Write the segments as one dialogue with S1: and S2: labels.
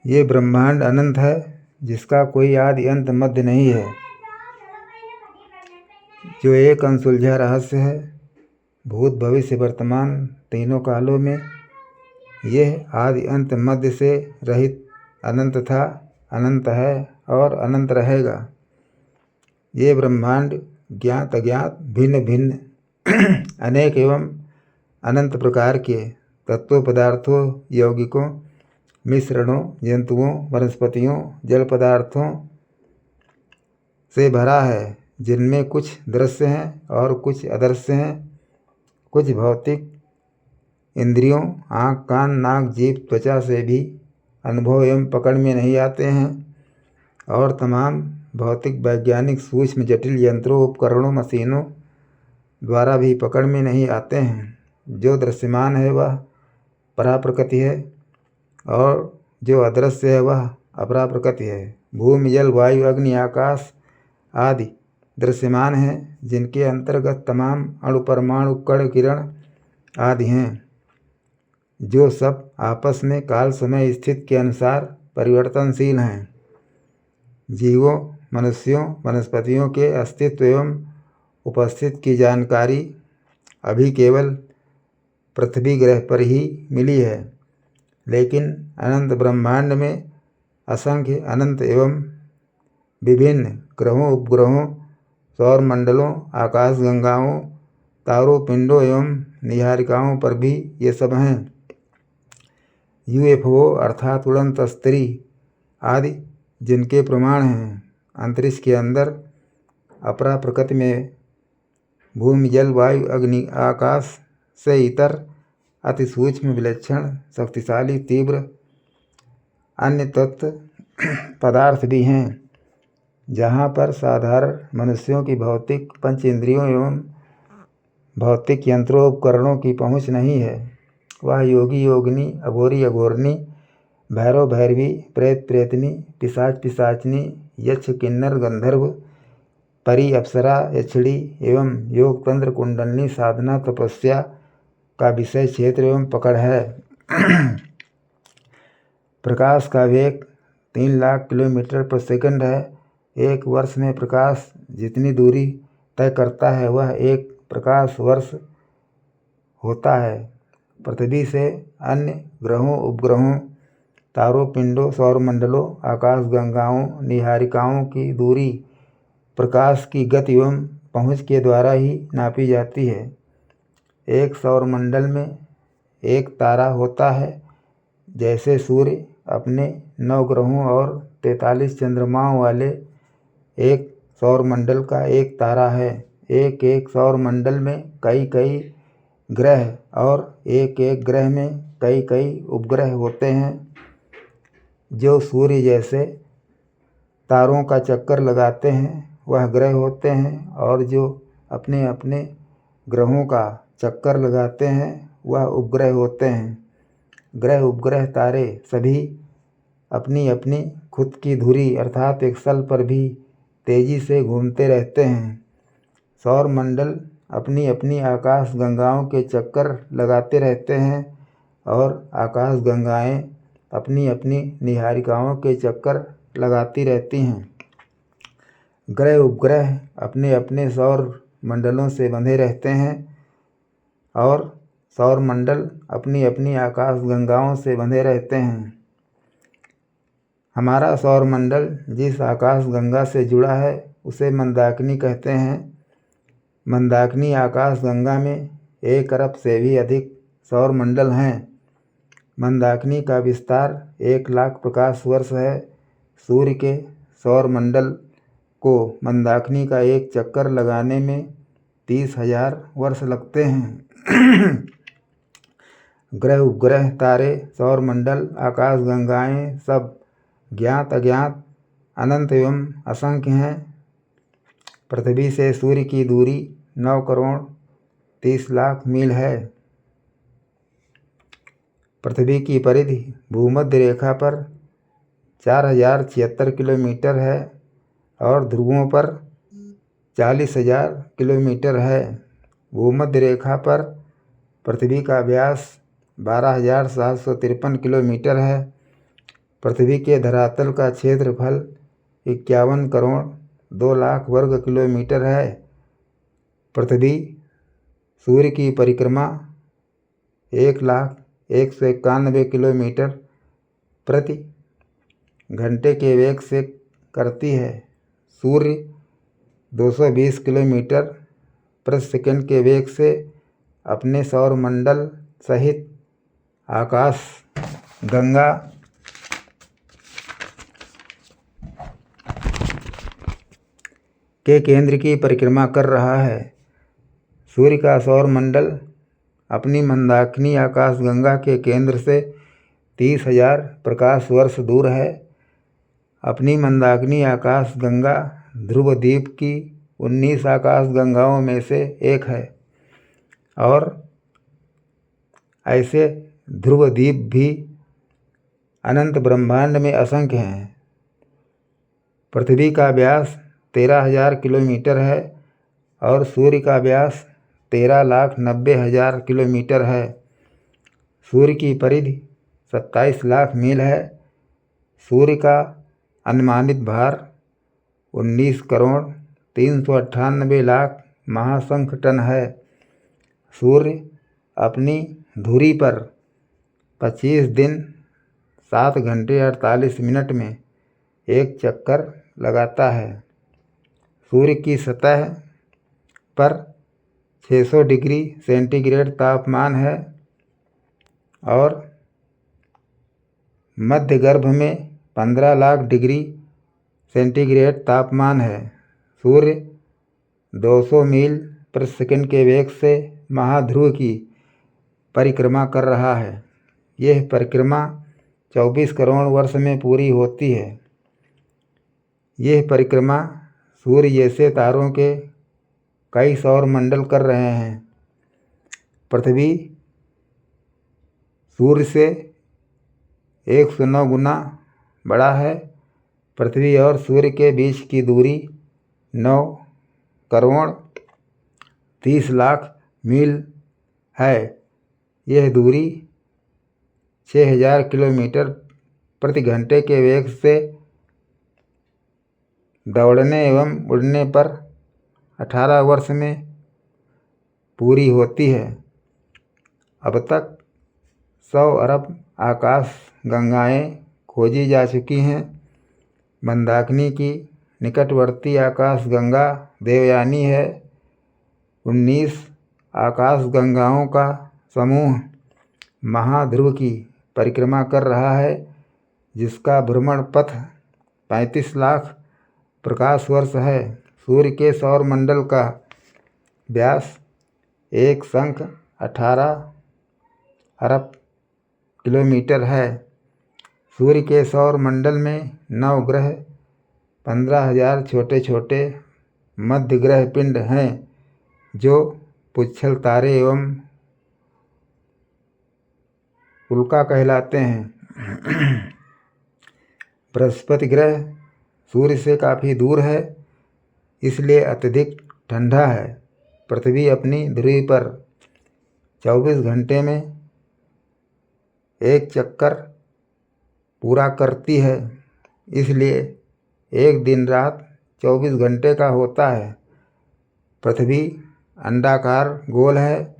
S1: ये ब्रह्मांड अनंत है, जिसका कोई आदि अंत मध्य नहीं है, जो एक अनसुलझा रहस्य है। भूत भविष्य वर्तमान तीनों कालों में यह आदि अंत मध्य से रहित अनंत था, अनंत है और अनंत रहेगा। ये ब्रह्मांड ज्ञात अज्ञात भिन्न भिन्न अनेक एवं अनंत प्रकार के तत्वों, पदार्थों, यौगिकों, मिश्रणों, जंतुओं, वनस्पतियों, जल पदार्थों से भरा है, जिनमें कुछ दृश्य हैं और कुछ अदृश्य हैं। कुछ भौतिक इंद्रियों आँख, कान, नाक, जीभ, त्वचा से भी अनुभव एवं पकड़ में नहीं आते हैं, और तमाम भौतिक, वैज्ञानिक, सूक्ष्म, जटिल यंत्रों, उपकरणों, मशीनों द्वारा भी पकड़ में नहीं आते हैं। जो दृश्यमान है वह पराप्रकृति है, और जो अदृश्य है वह अपराप्रकृति है। भूमि, जल, वायु, अग्नि, आकाश आदि दृश्यमान हैं, जिनके अंतर्गत तमाम अणु, परमाणु, कण, किरण आदि हैं, जो सब आपस में काल समय स्थिति के अनुसार परिवर्तनशील हैं। जीवों, मनुष्यों, वनस्पतियों के अस्तित्व एवं उपस्थिति की जानकारी अभी केवल पृथ्वी ग्रह पर ही मिली है, लेकिन अनंत ब्रह्मांड में असंख्य अनंत एवं विभिन्न ग्रहों, उपग्रहों, सौर मंडलों, आकाश गंगाओं, तारों, पिंडों एवं निहारिकाओं पर भी ये सब हैं। UFO अर्थात उड़न तस्तरी आदि जिनके प्रमाण हैं। अंतरिक्ष के अंदर अपरा प्रकृति में भूमि, जल, वायु, अग्नि, आकाश से इतर अति सूक्ष्म, विलक्षण, शक्तिशाली, तीव्र अन्य तत्व पदार्थ भी हैं, जहाँ पर साधारण मनुष्यों की भौतिक पंच इंद्रियों एवं भौतिक यंत्रों, उपकरणों की पहुँच नहीं है। वह योगी, योगिनी, अघोरी, अघोरनी, भैरव, भैरवी, प्रेत, प्रेतनी, पिशाच, पिशाचनी, यक्ष, किन्नर, गंधर्व, परी, अप्सरा, यक्षिणी एवं योग, तंत्र, कुंडलनी, साधना, तपस्या का विषय क्षेत्र एवं पकड़ है। प्रकाश का वेग 3 लाख किलोमीटर पर सेकंड है। एक वर्ष में प्रकाश जितनी दूरी तय करता है वह एक प्रकाश वर्ष होता है। पृथ्वी से अन्य ग्रहों, उपग्रहों, तारों, पिंडों, सौरमंडलों, आकाश गंगाओं, निहारिकाओं की दूरी प्रकाश की गति एवं पहुँच के द्वारा ही नापी जाती है। एक सौरमंडल में एक तारा होता है, जैसे सूर्य अपने 9 ग्रहों और 43 चंद्रमाओं वाले एक सौरमंडल का एक तारा है। एक एक सौरमंडल में कई कई ग्रह और एक एक ग्रह में कई कई उपग्रह होते हैं, जो सूर्य जैसे तारों का चक्कर लगाते हैं वह ग्रह होते हैं, और जो अपने अपने ग्रहों का चक्कर लगाते हैं वह उपग्रह होते हैं। ग्रह, उपग्रह, तारे सभी अपनी अपनी खुद की धुरी अर्थात एक्सल पर भी तेजी से घूमते रहते हैं। सौर मंडल अपनी अपनी आकाश गंगाओं के चक्कर लगाते रहते हैं, और आकाश गंगाएं अपनी अपनी निहारिकाओं के चक्कर लगाती रहती हैं। ग्रह, उपग्रह अपने अपने सौर मंडलों से बंधे रहते हैं, और सौर मंडल अपनी अपनी आकाश गंगाओं से बंधे रहते हैं। हमारा सौर मंडल जिस आकाश गंगा से जुड़ा है उसे मंदाकिनी कहते हैं। मंदाकिनी आकाश गंगा में 1 अरब से भी अधिक सौर मंडल हैं। मंदाकिनी का विस्तार 1 लाख प्रकाश वर्ष है। सूर्य के सौर मंडल को मंदाकिनी का एक चक्कर लगाने में 30,000 वर्ष लगते हैं। ग्रह, उपग्रह, तारे, सौर मंडल, आकाश गंगाएं सब ज्ञात अज्ञात अनंत एवं असंख्य हैं। पृथ्वी से सूर्य की दूरी 9 करोड़ 30 लाख मील है। पृथ्वी की परिधि भूमध्य रेखा पर 4076 किलोमीटर है, और ध्रुवों पर 40,000 किलोमीटर है। भूमध्य रेखा पर पृथ्वी का व्यास 12,753 किलोमीटर है। पृथ्वी के धरातल का क्षेत्रफल 51 करोड़ 2 लाख वर्ग किलोमीटर है। पृथ्वी सूर्य की परिक्रमा 1,0191 किलोमीटर प्रति घंटे के वेग से करती है। सूर्य 220 किलोमीटर प्रति सेकंड के वेग से अपने सौरमंडल सहित आकाश गंगा के केंद्र की परिक्रमा कर रहा है। सूर्य का सौरमंडल अपनी मंदाकिनी आकाशगंगा के केंद्र से 30,000 प्रकाश वर्ष दूर है। अपनी मंदाकिनी आकाशगंगा ध्रुवद्वीप की 19 आकाशगंगाओं में से एक है और ऐसे ध्रुवद्वीप भी अनंत ब्रह्मांड में असंख्य हैं। पृथ्वी का व्यास 13,000 किलोमीटर है और सूर्य का व्यास 13,90,000 किलोमीटर है। सूर्य की परिधि 27 लाख मील है। सूर्य का अनुमानित भार 19 करोड़ 398 लाख महासंख टन है। सूर्य अपनी धुरी पर 25 दिन 7 घंटे 48 मिनट में एक चक्कर लगाता है। सूर्य की सतह पर 600 डिग्री सेंटीग्रेड तापमान है और मध्य गर्भ में 15 लाख डिग्री सेंटीग्रेड तापमान है। सूर्य 200 मील प्रति सेकंड के वेग से महाध्रुव की परिक्रमा कर रहा है। यह परिक्रमा 24 करोड़ वर्ष में पूरी होती है। यह परिक्रमा सूर्य जैसे तारों के कई सौरमंडल कर रहे हैं। पृथ्वी सूर्य से 109 गुना बड़ा है। पृथ्वी और सूर्य के बीच की दूरी 9 करोड़ 30 लाख मील है। यह दूरी 6,000 किलोमीटर प्रति घंटे के वेग से दौड़ने एवं उड़ने पर 18 वर्ष में पूरी होती है। अब तक 100 अरब आकाश गंगाएँ खोजी जा चुकी हैं। मंदाकिनी की निकटवर्ती आकाश गंगा देवयानी है। 19 आकाश गंगाओं का समूह महाध्रुव की परिक्रमा कर रहा है, जिसका भ्रमण पथ 35 लाख प्रकाश वर्ष है। सूर्य के सौरमंडल का व्यास एक संख 18 अरब किलोमीटर है। सूर्य के सौरमंडल में 9 ग्रह 15,000 छोटे छोटे मध्य ग्रह पिंड हैं, जो पुच्छल तारे एवं उल्का कहलाते हैं। बृहस्पति ग्रह सूर्य से काफ़ी दूर है, इसलिए अत्यधिक ठंडा है। पृथ्वी अपनी ध्रुव पर 24 घंटे में एक चक्कर पूरा करती है, इसलिए एक दिन रात 24 घंटे का होता है। पृथ्वी अंडाकार गोल है,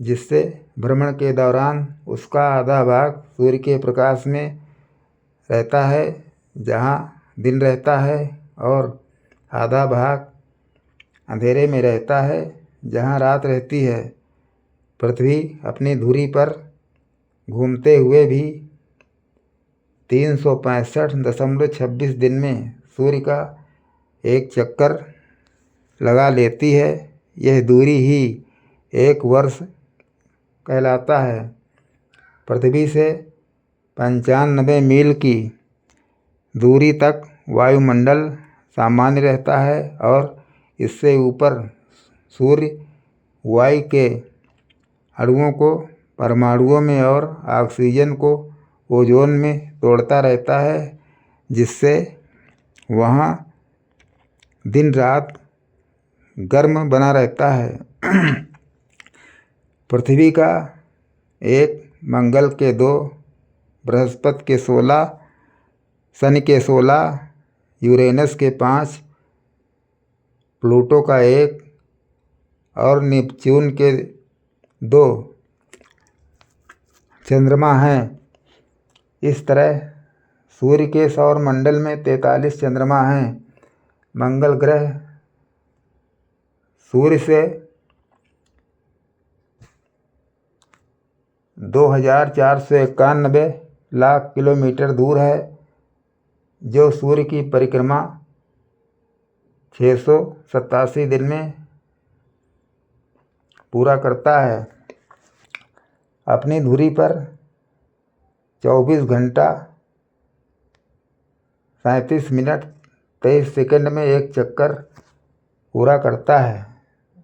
S1: जिससे भ्रमण के दौरान उसका आधा भाग सूर्य के प्रकाश में रहता है, जहाँ दिन रहता है, और आधा भाग अंधेरे में रहता है, जहाँ रात रहती है। पृथ्वी अपनी धुरी पर घूमते हुए भी 365.26 दिन में सूर्य का एक चक्कर लगा लेती है। यह दूरी ही एक वर्ष कहलाता है। पृथ्वी से 95 मील की दूरी तक वायुमंडल सामान्य रहता है और इससे ऊपर सूर्य वायु के अणुओं को परमाणुओं में और ऑक्सीजन को ओजोन में तोड़ता रहता है, जिससे वहाँ दिन रात गर्म बना रहता है। पृथ्वी का एक, मंगल के 2, बृहस्पति के 16 शनि के 16, यूरेनस के 5, प्लूटो का 1 और नेपच्यून के 2 चंद्रमा हैं। इस तरह सूर्य के सौर मंडल में 43 चंद्रमा हैं। मंगल ग्रह सूर्य से 2491 लाख किलोमीटर दूर है, जो सूर्य की परिक्रमा 687 दिन में पूरा करता है। अपनी धुरी पर 24 घंटा 37 मिनट 23 सेकंड में एक चक्कर पूरा करता है।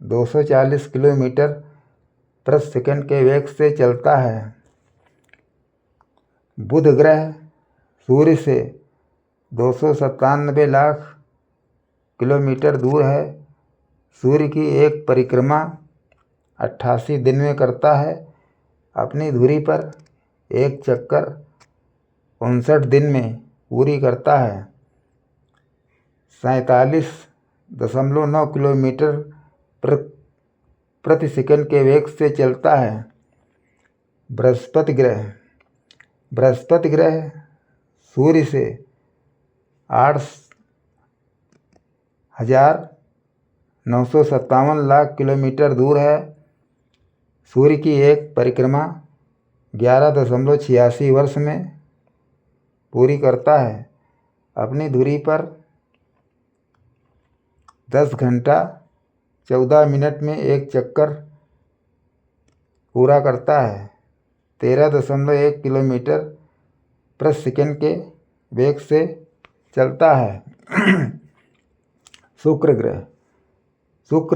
S1: 240 किलोमीटर प्रति सेकंड के वेग से चलता है। बुध ग्रह सूर्य से 297 लाख किलोमीटर दूर है। सूर्य की एक परिक्रमा 88 दिन में करता है। अपनी धुरी पर एक चक्कर 59 दिन में पूरी करता है। 47.9 किलोमीटर प्रति सेकंड के वेग से चलता है। बृहस्पति ग्रह सूर्य से 8,957 लाख किलोमीटर दूर है। सूर्य की एक परिक्रमा 11.86 वर्ष में पूरी करता है। अपनी धुरी पर 10 घंटा 14 मिनट में एक चक्कर पूरा करता है। 13.1 किलोमीटर प्रति सेकंड के वेग से चलता है। शुक्र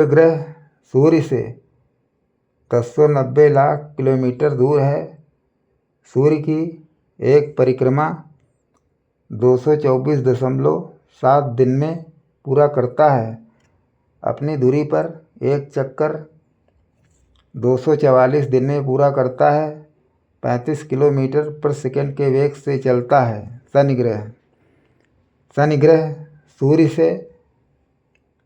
S1: ग्रह सूर्य से 1090 लाख किलोमीटर दूर है। सूर्य की एक परिक्रमा 224.7 दिन में पूरा करता है। अपनी धुरी पर एक चक्कर 244 दिन में पूरा करता है। 35 किलोमीटर प्रति सेकंड के वेग से चलता है। शनि ग्रह सूर्य से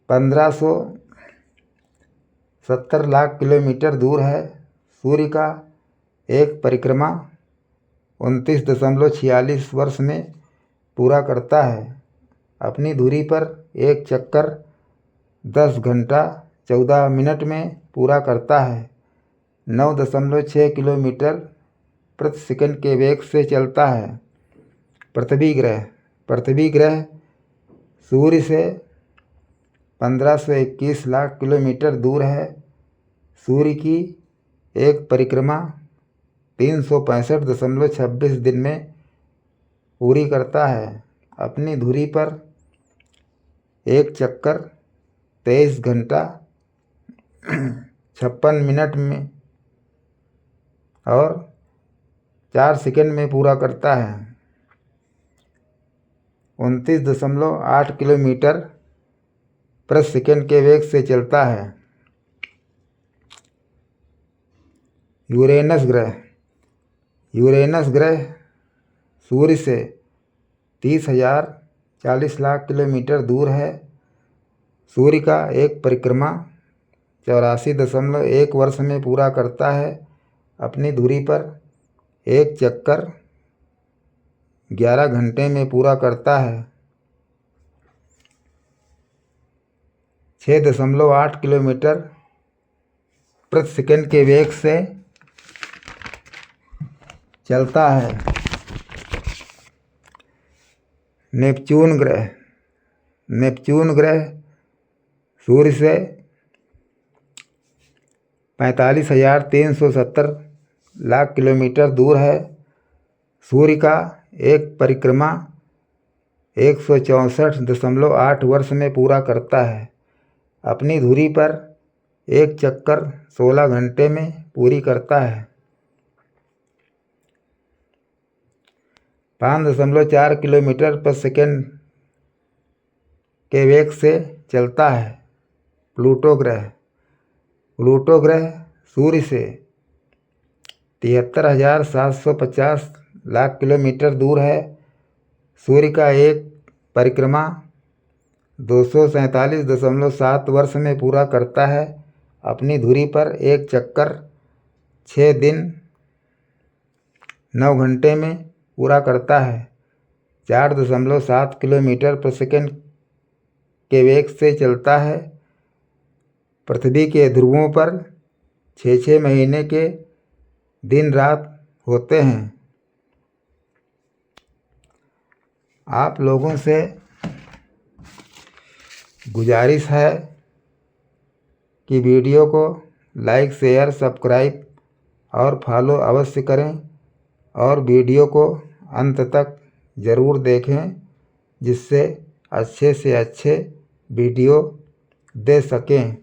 S1: 1570 लाख किलोमीटर दूर है। सूर्य का एक परिक्रमा 29.46 वर्ष में पूरा करता है। अपनी धुरी पर एक चक्कर 10 घंटा 14 मिनट में पूरा करता है। 9.6 किलोमीटर प्रति सेकंड के वेग से चलता है। पृथ्वी ग्रह सूर्य से 1521 लाख किलोमीटर दूर है। सूर्य की एक परिक्रमा 365.26 दिन में पूरी करता है। अपनी धुरी पर एक चक्कर 23 घंटा 56 मिनट में और 4 सेकंड में पूरा करता है। 29.8 किलोमीटर प्रति सेकंड के वेग से चलता है। यूरेनस ग्रह सूर्य से 30,040 लाख किलोमीटर दूर है। सूर्य का एक परिक्रमा 84.1 वर्ष में पूरा करता है। अपनी धुरी पर एक चक्कर 11 घंटे में पूरा करता है। 6.8 किलोमीटर प्रति सेकंड के वेग से चलता है। नेपच्यून ग्रह सूर्य से 45,370 लाख किलोमीटर दूर है। सूर्य का एक परिक्रमा 164.8 वर्ष में पूरा करता है। अपनी धुरी पर एक चक्कर 16 घंटे में पूरी करता है। 5.4 किलोमीटर प्रति सेकंड के वेग से चलता है। प्लूटो ग्रह सूर्य से 73,750 लाख किलोमीटर दूर है। सूर्य का एक परिक्रमा 247.7 वर्ष में पूरा करता है। अपनी धुरी पर एक चक्कर 6 दिन 9 घंटे में पूरा करता है। 4.7 किलोमीटर प्रति सेकंड के वेग से चलता है। पृथ्वी के ध्रुवों पर 6 महीने के दिन रात होते हैं। आप लोगों से गुजारिश है कि वीडियो को लाइक, शेयर, सब्सक्राइब और फॉलो अवश्य करें और वीडियो को अंत तक ज़रूर देखें, जिससे अच्छे से अच्छे वीडियो दे सकें।